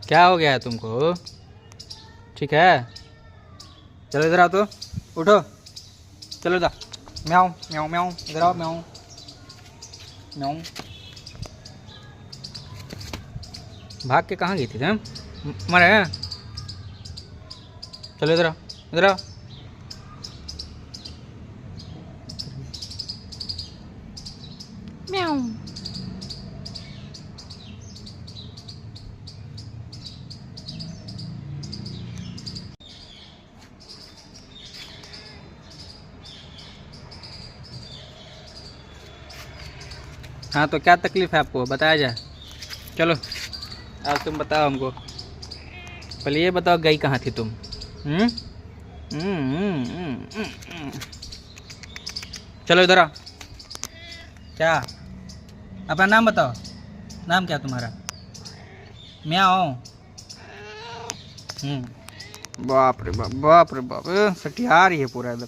क्या हो गया है तुमको? ठीक है, चलो इधर आओ तो, उठो, चलो इधर। म्याऊं म्याऊं म्याऊं, इधर आओ, म्याऊं म्याऊं। भाग के कहाँ गई थी तुम? मरे, चलो इधर आओ, इधर आओ। म्याऊं। हाँ तो क्या तकलीफ है आपको, बताया जाए। चलो आज तुम बताओ हमको, पहले ये बताओ गई कहाँ थी तुम? हम्म चलो इधर आओ। क्या? अपना नाम बताओ, नाम क्या तुम्हारा? म्याऊं। बाप रे बाप, बाप रे बाप, सटिया रही है पूरा एकदम।